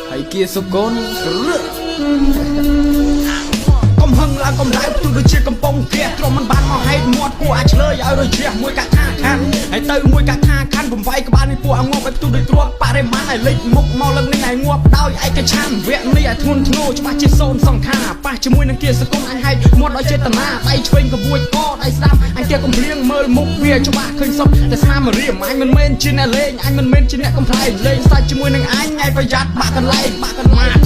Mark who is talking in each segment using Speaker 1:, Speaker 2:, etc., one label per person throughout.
Speaker 1: hay kia số con
Speaker 2: កំហឹងឡើងកំដៅទូដូចជាកំប៉ុងគៀទ្រមិនបានមកហេតុមាត់ពួកអាចឆ្លើយឲ្យរជ្រះមួយកថាខាន់ហើយទៅមួយកថាខាន់បំបីក្បាលនេះពួកអាងាប់ឲ្យទូដូចទ្រពបរិមាណឲ្យលេចមុខមកលឹងនេះឲ្យងាប់ដោយឯកច្ឆានវគ្គនេះឲ្យធ្ងន់ធ្ងរច្បាស់ជាសូនសង្ខារប៉ះជាមួយនឹងគៀសគុណអញហេតុមាត់ដោយចេតនាដៃឆ្វេងក្បួចកដៃស្ដាំអញគេកំភ្លៀងមើលមុខវាច្បាស់ឃើញសុខតែស្នាមរៀមអញមិនមែនជាអ្នកលេងអញមិនមែនជាអ្នកកំ ប្លែងលេងសាច់ជាមួយនឹងអញឲ្យប្រយ័ត្នបាក់កន្លែងមក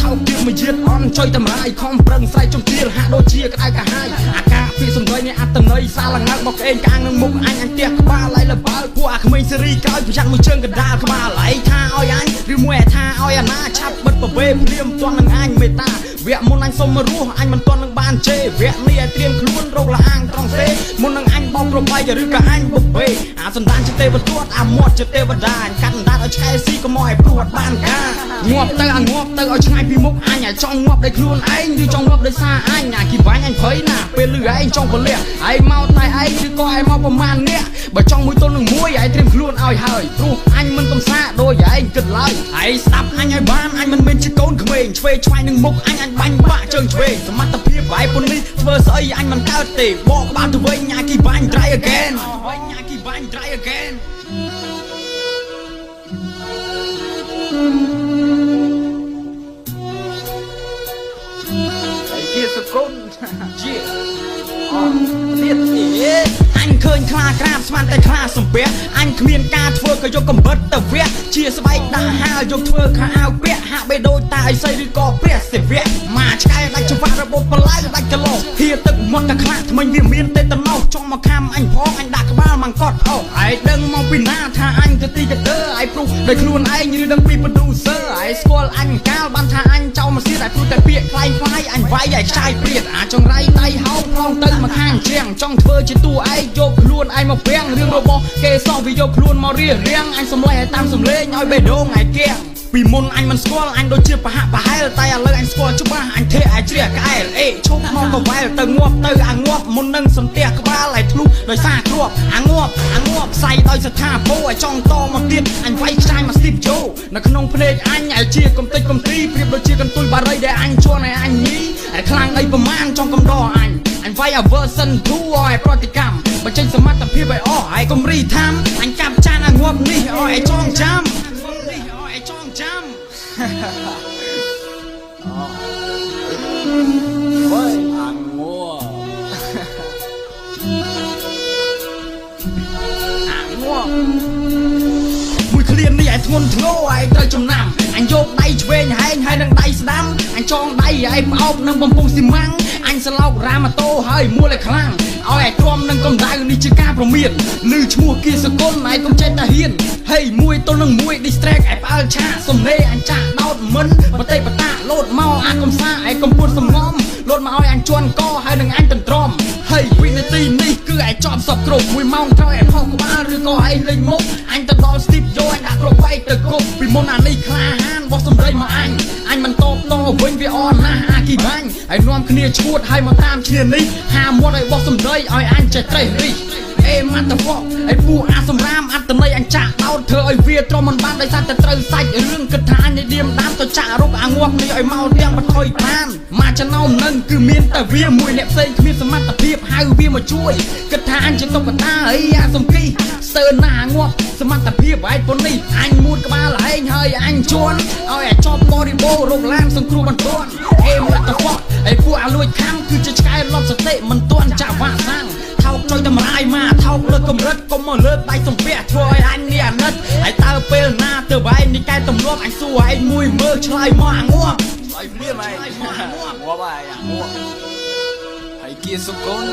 Speaker 2: ថោកទៀតមួយទៀតអន់ចុយតម្រាយខំប្រឹងស្រែកចំទាលហាក់ដូចជាក្តៅកាហាយអាការពីសំដីនេះអត្តន័យសាឡងើមកក្អេងកាងនឹងមុខអញផ្ទះក្បាលឡៃលបើពួកអាក្មេងសេរីក្រោយប្រយ័ត្នមួយជើងកណ្ដាលក្បាលឯងថាឲ្យអញឬមួយថាឲ្យអាណាឆាប់បិទប្រវេភ្លាមទាន់នឹងអញមេតាវគ្គមុនអញសុំមករស់អញមិនទាន់នឹងបានជេរវគ្គនេះឲ្យត្រៀមខ្លួនរកលអាងត្រង់ទេមុននឹងអញបោកប្របាយឬក៏អញបុកពេអាសន្តានជាទេវទត្តអាមាត់ជាទេវតាអញកាត់អណ្ដាតឲ្យឆ្កែស៊ីកុំឲ្យព្រួតបានការងាប់ទៅអាងាប់ទៅឲ្យឆ្ងាយពីមុខអញឲ្យចង់ងាប់ដោយខ្លួនឯងឬចង់ងាប់ដោយសារអញអាគីបាញ់អញភ័យណាពេលលឺឯងចង់ពលះឯងមកតែឯងឬក៏ឯងមកប្រមាណអ្នកបើចង់មួយទល់នឹងមួយឯងត្រៀមខ្លួនឲ្យហើយព្រោះអញមិនកំសាដូចឯងគិតឡើយឯងស្ដាប់អញឲ្យបានអញមិនមែនជាកូនក្មេងឆ្វេងឆ្វាយនឹងមុខអញបាញ់បាក់ជើងឆ្វេងសមត្ថភាពឯងពុននេះធ្វើស្អីអញមិនកើតទេបកក្បាលទៅវិញអាគីបាញ់ try again វិញអាគីបាញ់ try again
Speaker 1: hay kia số con
Speaker 2: ជាអូទៀតអញឃើញខ្លាក្រាបស្មានតែខ្លាសំពះអញគ្មានការធ្វើក៏យកកំបិតទៅវះជាស្បែកដាក់ហាលយកធ្វើខោអាវពាក់ហាក់បីដូចតាអីសីឬក៏ព្រះសិវៈមកឆ្កែដាច់ច្បាស់របបបលាយដាច់កលោហៀទឹកមាត់តែខ្លាថ្មិញវាមានទេតណោចង់មកខាំអញផងអញដាក់ក្បាលមកកត់អូឯងដឹងមកពីណាថាអញទៅទីកដើឯងព្រុសដោយខ្លួនឯងឬដឹងពី producer ឯងស្គាល់អញកាលបានថាអញចោលមកសៀតឯងព្រុសតែពាក្យខ្លាយអញវាយឯងខ្ចាយព្រាតអាចង្រៃដៃហោងផងទៅមកខាងជាងចង់ធ្វើជាតួឯងយកខ្លួនឯងមកពាំងរឿងរបស់គេសោះវាយកខ្លួនមករៀងអញសំឡេះឲ្យតាមសំឡេងឲ្យបេះដូងឯកៀងពីមុនអញមិនស្គាល់អញដូចជាប្រហាក់ប្រហែលតែឥឡូវអញស្គាល់ច្បាស់អញទេឯជ្រះក្អែលអេឈប់មកទៅវ៉ែលទៅងាប់ទៅអាងាប់មុននឹងសន្ទះក្បាលឲ្យធ្លុះដោយសារគ្រាប់អាងាប់ផ្សៃដោយស្ថាពោឲ្យចង់តមកទៀតអញវាយខ្ចាយមកស្ទីបជូនៅក្នុងភ្នែកអញឲ្យជាកំតិចកំទីប្រៀបដូចជាកន្ទុយបារីដែលអញជន់ឲ្យអញញីឲ្យខ្លាំងអីប្រមាណចង់កំដរអញវាយ version 2ឲ្យប្រតិកម្មបញ្ចេញសមត្ថភាពឲ្យអស់ឲ្យកុំរីថាំអញកាប់ចានអាងាប់នេះឲ្យចងចាំ
Speaker 1: với ăn mua
Speaker 2: មួយឃ្លាននេះឯងធ្ងន់ធ្ងរឯងត្រូវចំណាំអញយកដៃឆ្វេងហែងហើយនឹងដៃស្ដាំអញចងដៃឯងផ្អោបនឹងបំពង់ស៊ីម៉ាំងអញស្លោករ៉ាម៉ូតូហើយមួលឲ្យខ្លាំងឲ្យឯងទ្រាំនឹងកំដៅនេះជាការប្រមាថឮឈ្មោះគៀសកុលឯងកុំចេះតែហ៊ានហេមួយទល់នឹងមួយ distract ឯងផ្អើលឆាសំលេអញចាក់ដោតមិនបតេបតាលោតមកអាកំសាឯងកំពុតសំងំលោតមកឲ្យអញជន់កហើយនឹងអញតន្ទ្រាំហើយវិនាទីនេះគឺឯងចប់សពគ្រប់1ម៉ោងក្រោយឯងផុសក្បាលឬក៏ឯងលេងមុខអញទៅដល់ស្ទីបយោអញដាក់គ្រប់បែកទៅគប់ពីមុនអានេះក្លាហានបោះសម្រេចមកអញមិនតបតវិញវាអន់ណាស់អាគីបាញ់ហើយនាំគ្នាឈួតហើយមកតាមឈ្នានេះហាមាត់ឲ្យបោះសម្ដីឲ្យអញចេះត្រេះរិះអេម៉ាត់តវកឲ្យពួកអាសម្រាមអត្តន័យអញចាក់ដោតធ្វើឲ្យវាទ្រាំមិនបានដោយសារតែត្រូវសាច់រឿងគិតថាអញឌៀមដាមទៅចាក់រុកអាងាប់នេះឲ្យមកទាំងបថុយបានមកចំណោមនឹងគឺមានតែវាមួយអ្នកផ្សេងគ្មានសមត្ថភាពហៅវាមកជួយគិតថាអញជាតុក្កតាអីអាសំគីស្ទើរណាស់អាងាប់សមត្ថភាពឯងប៉ុននេះអញមួតក្បាលឯងហើយអញជន់ឲ្យអាចប់បរិបូររោគឡានសង្គ្រោះបន្ទាន់អេម៉ាត់តវកឲ្យពួកអាលួចខាំគឺជាឆ្កែលប់សតិមិនទាន់ចាក់វ៉ាក់សាំងថោកចុយតម្រាយមកថោកលើកកម្រិតកុំមកលើកដៃសំពះធ្វើឲ្យអញនេះអាណិតហើយតើពេលណាទៅវ៉ែងនេះកែទំលាប់អញសួរឯងមួយមើលឆ្លើយមកអាងាប់ឆ្លើយព្រាមឯង
Speaker 1: ងាប់ហើយអាងាប់ hay kia số con